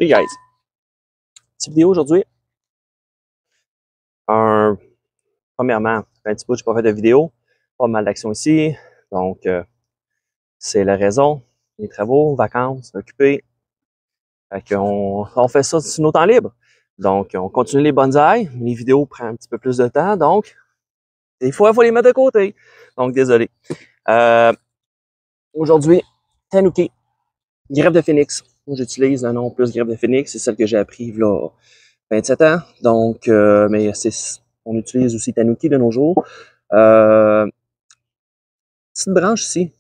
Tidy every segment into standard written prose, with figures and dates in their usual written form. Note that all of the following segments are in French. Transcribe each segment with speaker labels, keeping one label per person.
Speaker 1: Hey guys, petite vidéo aujourd'hui. Premièrement, un petit peu, je n'ai pas fait de vidéo, pas mal d'action ici, donc c'est la raison. Les travaux, vacances, occupés. Fait on fait ça sur nos temps libres. Donc, on continue les bonsaïs. Les vidéos prennent un petit peu plus de temps, donc des fois, il faut les mettre de côté. Donc, désolé. Aujourd'hui, Tanuki, greffe de phénix. Moi, j'utilise un nom plus greffe de phénix, c'est celle que j'ai appris là 27 ans. Donc, mais on utilise aussi Tanuki de nos jours. Petite branche ici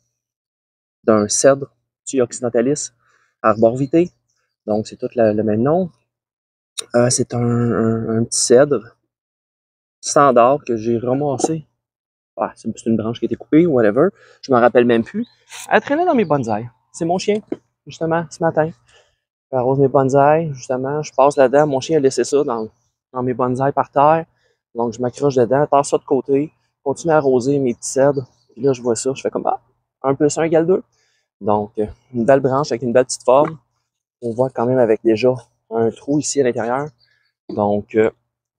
Speaker 1: d'un cèdre, Thuya occidentalis, arborvité. Donc, c'est tout le même nom. C'est un petit cèdre standard que j'ai ramassé. Ah, c'est une branche qui a été coupée, whatever. Je m'en rappelle même plus. Elle traînait dans mes bonsaïs. C'est mon chien, justement, ce matin. J'arrose mes bonsaïs, justement. Je passe là-dedans. Mon chien a laissé ça dans mes bonsaïs par terre. Donc, je m'accroche dedans, tasse ça de côté, continue à arroser mes petits cèdres. Puis là, je vois ça, je fais comme, 1 + 1 = 2. Donc, une belle branche avec une belle petite forme. On voit quand même avec déjà un trou ici à l'intérieur. Donc,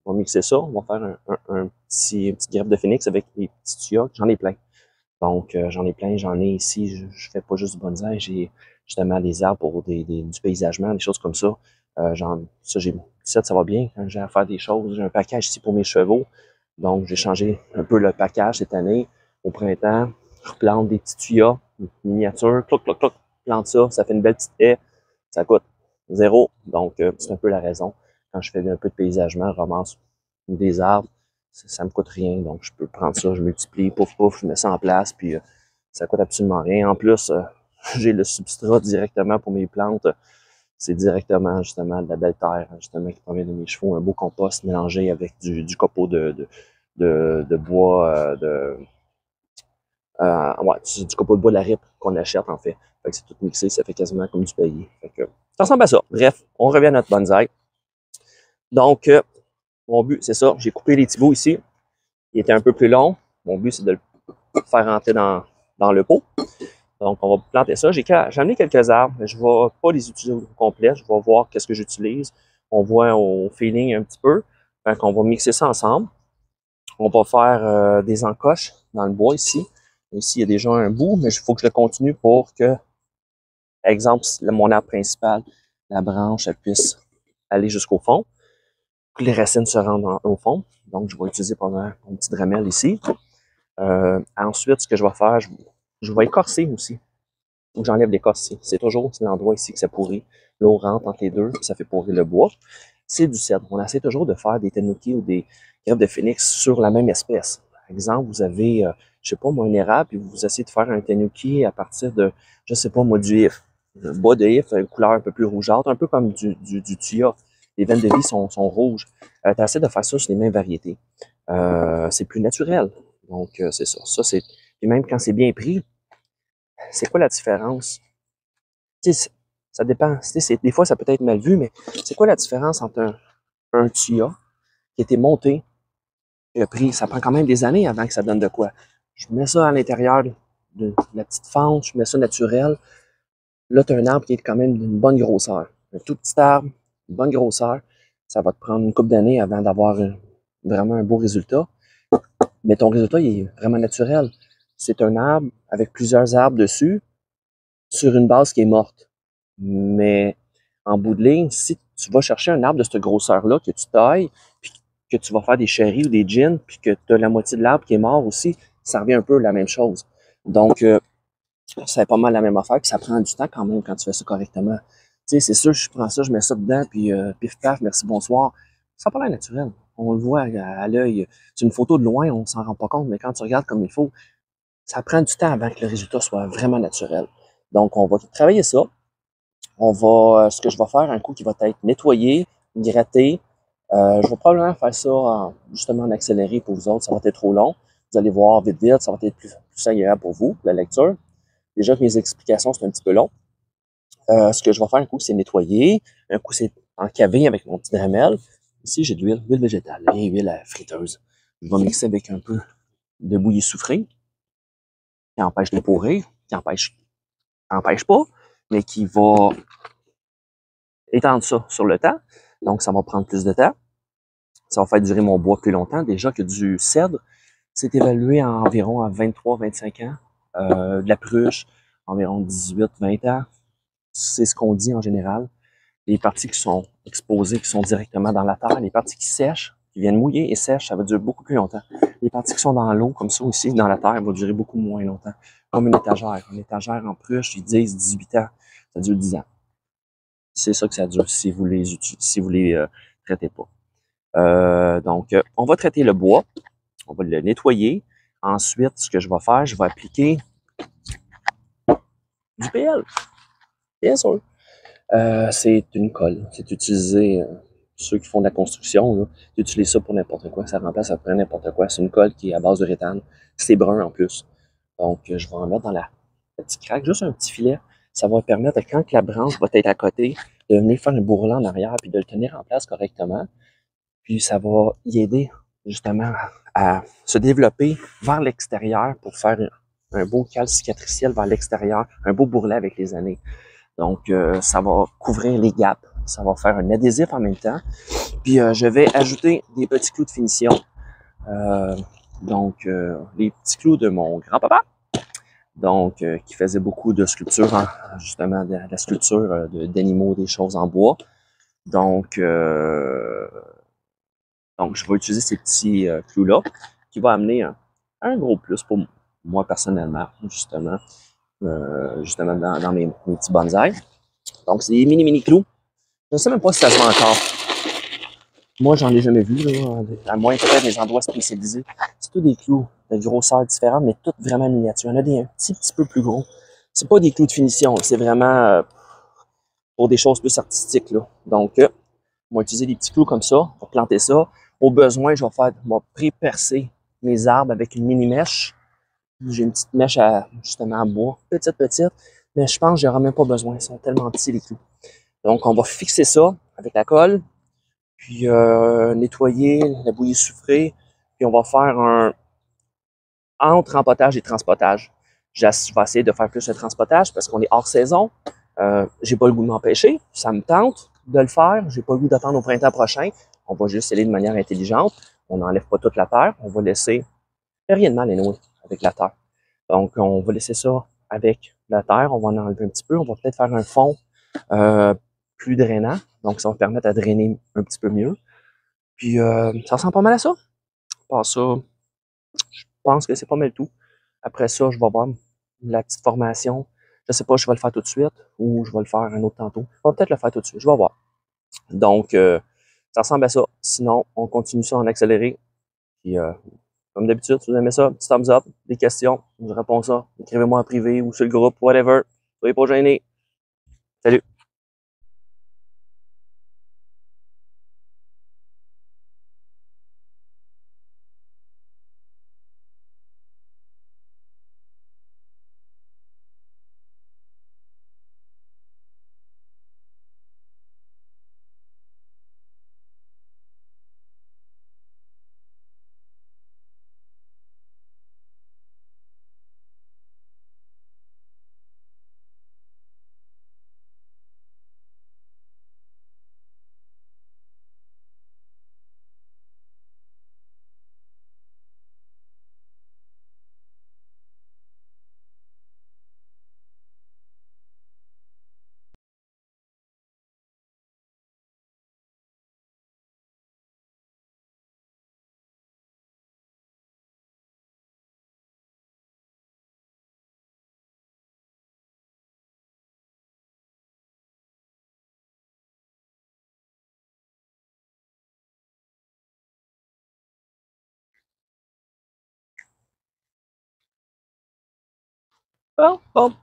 Speaker 1: on va mixer ça. On va faire un petit greffe de phénix avec les petits tuyaux. J'en ai plein. Donc, j'en ai plein. J'en ai ici. Je fais pas juste du bonsaï. J'ai justement des arbres pour du paysagement, des choses comme ça. Ça va bien quand j'ai à faire des choses. J'ai un package ici pour mes chevaux. Donc, j'ai changé un peu le package cette année. Au printemps, je plante des petits tuyaux miniatures. Cloc, cloc, cloc. Plante ça. Ça fait une belle petite haie. Ça coûte 0. Donc, c'est un peu la raison. Quand je fais un peu de paysagement, je ramasse des arbres. Ça me coûte rien. Donc, je peux prendre ça, je multiplie, pouf, pouf, je mets ça en place, puis ça coûte absolument rien. En plus, j'ai le substrat directement pour mes plantes. C'est directement, justement, de la belle terre, justement, qui provient de mes chevaux. Un beau compost mélangé avec du copeau de bois, ouais, du copeau de bois de la ripe qu'on achète, en fait. Fait que c'est tout mixé, ça fait quasiment comme du paillis. Fait que, ça ressemble à ça. Bref, on revient à notre bonsaï. Donc, mon but, c'est ça. J'ai coupé les petits bouts ici. Il était un peu plus long. Mon but, c'est de le faire rentrer dans le pot. Donc, on va planter ça. J'ai amené quelques arbres, mais je ne vais pas les utiliser au complet. Je vais voir qu'est-ce que j'utilise. On voit au feeling un petit peu. Donc, on va mixer ça ensemble. On va faire des encoches dans le bois ici. Ici, il y a déjà un bout, mais il faut que je le continue pour que, exemple, mon arbre principal, la branche, elle puisse aller jusqu'au fond. Que les racines se rendent au fond. Donc, je vais utiliser pendant mon petit dramel ici. Ensuite, ce que je vais faire, je vais écorcer aussi. Donc, j'enlève l'écorce ici. C'est toujours l'endroit ici que ça pourrit. L'eau rentre entre les deux, puis ça fait pourrir le bois. C'est du cèdre. On essaie toujours de faire des tanuki ou des greffes de phénix sur la même espèce. Par exemple, vous avez, je sais pas moi, un érable, puis vous essayez de faire un tanuki à partir de, je sais pas moi, du if. Le bois de if, une couleur un peu plus rougeâtre, un peu comme du tuya. Les veines de vie sont rouges. Tu essaies de faire ça sur les mêmes variétés. C'est plus naturel. Donc, c'est ça. Ça, c'est. Puis même quand c'est bien pris, c'est quoi la différence? Tu sais, ça dépend. Tu sais, des fois, ça peut être mal vu, mais c'est quoi la différence entre un tuya qui a été monté, qui a pris, ça prend quand même des années avant que ça donne de quoi? Je mets ça à l'intérieur de la petite fente, je mets ça naturel. Là, tu as un arbre qui est quand même d'une bonne grosseur. Un tout petit arbre, une bonne grosseur. Ça va te prendre une couple d'années avant d'avoir vraiment un beau résultat. Mais ton résultat, il est vraiment naturel. C'est un arbre avec plusieurs arbres dessus sur une base qui est morte. Mais en bout de ligne, si tu vas chercher un arbre de cette grosseur-là, que tu tailles, puis que tu vas faire des sherry ou des gins, puis que tu as la moitié de l'arbre qui est mort aussi, ça revient un peu la même chose. Donc, c'est pas mal la même affaire, puis ça prend du temps quand même quand tu fais ça correctement. Tu sais, c'est sûr, je prends ça, je mets ça dedans, puis pif paf, merci, bonsoir. Ça n'a pas l'air naturel. On le voit à l'œil. C'est une photo de loin, on s'en rend pas compte, mais quand tu regardes comme il faut, ça prend du temps avant que le résultat soit vraiment naturel. Donc, on va travailler ça. On va, ce que je vais faire, un coup qui va être nettoyé, gratté. Je vais probablement faire ça justement en accéléré pour vous autres. Ça va être trop long. Vous allez voir vite, vite. Ça va être plus agréable pour vous, la lecture. Déjà que mes explications, c'est un petit peu long. Ce que je vais faire un coup, c'est nettoyer. Un coup, c'est encaver avec mon petit dramel. Ici, j'ai de l'huile végétale et huile à friteuse. Je vais mixer avec un peu de bouillie soufrée qui empêche de pourrir, qui empêche pas, mais qui va étendre ça sur le temps. Donc, ça va prendre plus de temps. Ça va faire durer mon bois plus longtemps. Déjà que du cèdre, c'est évalué à environ à 23-25 ans. De la pruche, environ 18-20 ans. C'est ce qu'on dit en général. Les parties qui sont exposées, qui sont directement dans la terre, les parties qui sèchent, qui viennent mouiller et sèchent, ça va durer beaucoup plus longtemps. Les parties qui sont dans l'eau, comme ça aussi, dans la terre, vont durer beaucoup moins longtemps. Comme une étagère. Une étagère en pruche, ils disent 18 ans. Ça dure 10 ans. C'est ça que ça dure si vous les traitez pas. Donc, on va traiter le bois. On va le nettoyer. Ensuite, ce que je vais faire, je vais appliquer du PL. Bien sûr. C'est une colle. C'est utilisé, ceux qui font de la construction, là, ils utilisent ça pour n'importe quoi. Ça remplace à peu près n'importe quoi. C'est une colle qui est à base de réthane. C'est brun en plus. Donc, je vais en mettre dans la petite craque, juste un petit filet. Ça va permettre, quand la branche va être à côté, de venir faire un bourrelet en arrière puis de le tenir en place correctement. Puis, ça va y aider justement à se développer vers l'extérieur pour faire un beau cal cicatriciel vers l'extérieur, un beau bourrelet avec les années. Donc, ça va couvrir les gaps. Ça va faire un adhésif en même temps. Puis, je vais ajouter des petits clous de finition. Donc, les petits clous de mon grand-papa. Donc, qui faisait beaucoup de sculptures, justement, de la sculpture d'animaux, des choses en bois. Donc, je vais utiliser ces petits clous-là, qui va amener un gros plus pour moi personnellement, justement dans mes petits bonsaïs. Donc, c'est des mini clous. Je ne sais même pas si ça se vend encore. Moi, j'en ai jamais vu, là, à moins peut-être des endroits spécialisés. C'est tous des clous de grosseur différente, mais toutes vraiment miniatures. Il y en a des un petit peu plus gros. C'est pas des clous de finition, c'est vraiment pour des choses plus artistiques, là. Donc, on va utiliser des petits clous comme ça pour planter ça. Au besoin, je vais pré-percer mes arbres avec une mini-mèche. J'ai une petite mèche justement en bois, petite, mais je pense que j'aurai même pas besoin. Ils sont tellement petits, les clous. Donc, on va fixer ça avec la colle, puis nettoyer, la bouillie soufrée, puis on va faire un entre rempotage et transpotage. Je vais essayer de faire plus de transpotage parce qu'on est hors saison. J'ai pas le goût de m'empêcher, ça me tente de le faire. J'ai pas le goût d'attendre au printemps prochain. On va juste aller de manière intelligente. On n'enlève pas toute la terre. On va laisser rien de mal avec la terre. Donc, on va laisser ça avec la terre. On va en enlever un petit peu. On va peut-être faire un fond plus drainant. Donc, ça va permettre à drainer un petit peu mieux. Puis, ça ressemble pas mal à ça. Par ça, je pense que c'est pas mal tout. Après ça, je vais voir la petite formation. Je sais pas si je vais le faire tout de suite ou je vais le faire un autre tantôt. Je vais peut-être le faire tout de suite. Je vais voir. Donc, ça ressemble à ça. Sinon, on continue ça en accéléré. Puis, comme d'habitude, si vous aimez ça, petit thumbs up, des questions, je vous réponds ça. Écrivez-moi en privé ou sur le groupe, whatever. Soyez pas gênés. Salut!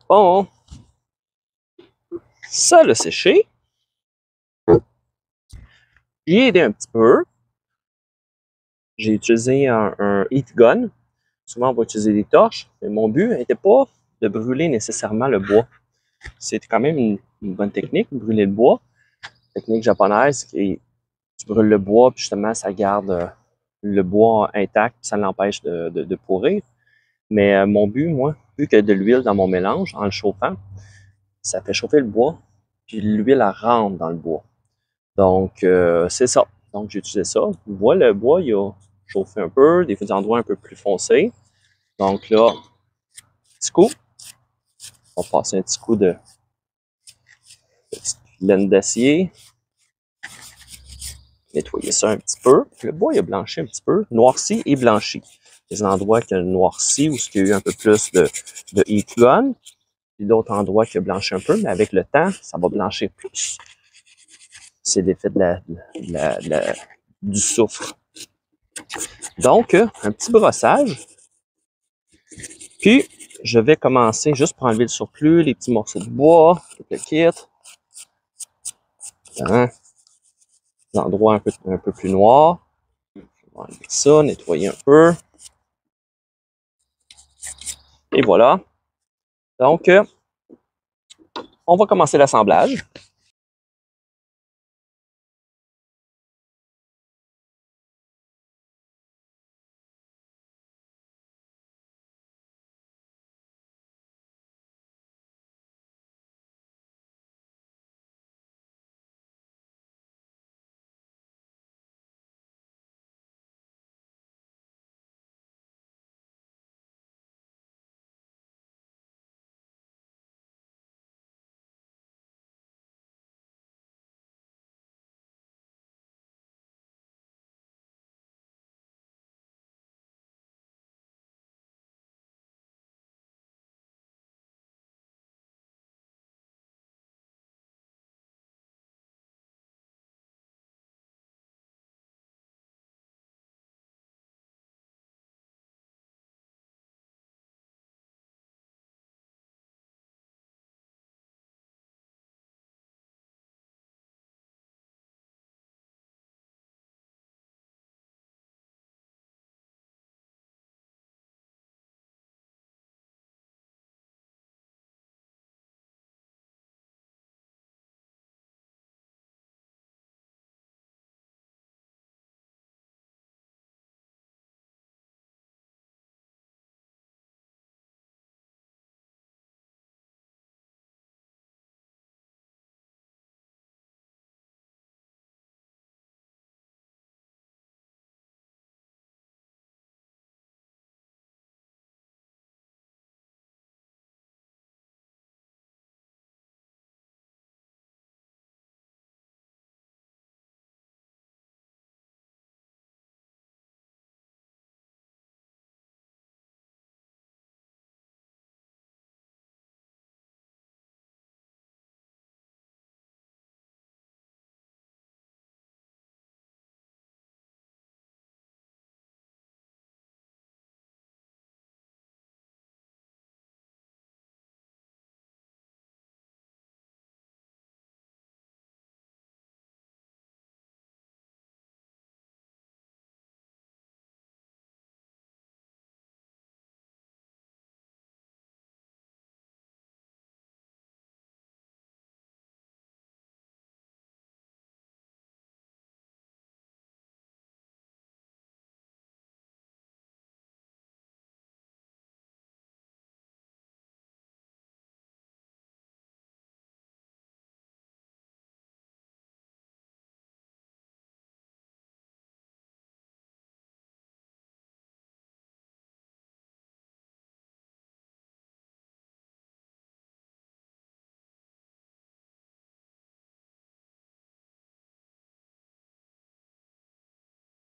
Speaker 1: Bon. Ça l'a séché. J'y ai aidé un petit peu. J'ai utilisé un heat gun. Souvent, on va utiliser des torches. Mais mon but n'était pas de brûler nécessairement le bois. C'est quand même une bonne technique, brûler le bois. Technique japonaise qui tu brûles le bois, puis justement, ça garde le bois intact, puis ça l'empêche de pourrir. Mais mon but, moi, vu qu'il y a de l'huile dans mon mélange, en le chauffant, ça fait chauffer le bois, puis l'huile elle rentre dans le bois. Donc, c'est ça. Donc, j'ai utilisé ça. Vous voyez, le bois, il a chauffé un peu, des endroits un peu plus foncés. Donc là, petit coup. On va passer un petit coup de petite laine d'acier. Nettoyer ça un petit peu. Le bois, il a blanchi un petit peu. Noirci et blanchi. Les endroits qui ont noirci, où il y a eu un peu plus de éclone. Puis d'autres endroits qui ont blanchi un peu, mais avec le temps, ça va blanchir plus. C'est l'effet du soufre. Donc, un petit brossage. Puis, je vais commencer juste pour enlever le surplus, les petits morceaux de bois, tout le kit. Hein? L'endroit un peu plus noir. On va enlever ça, nettoyer un peu. Et voilà. Donc, on va commencer l'assemblage.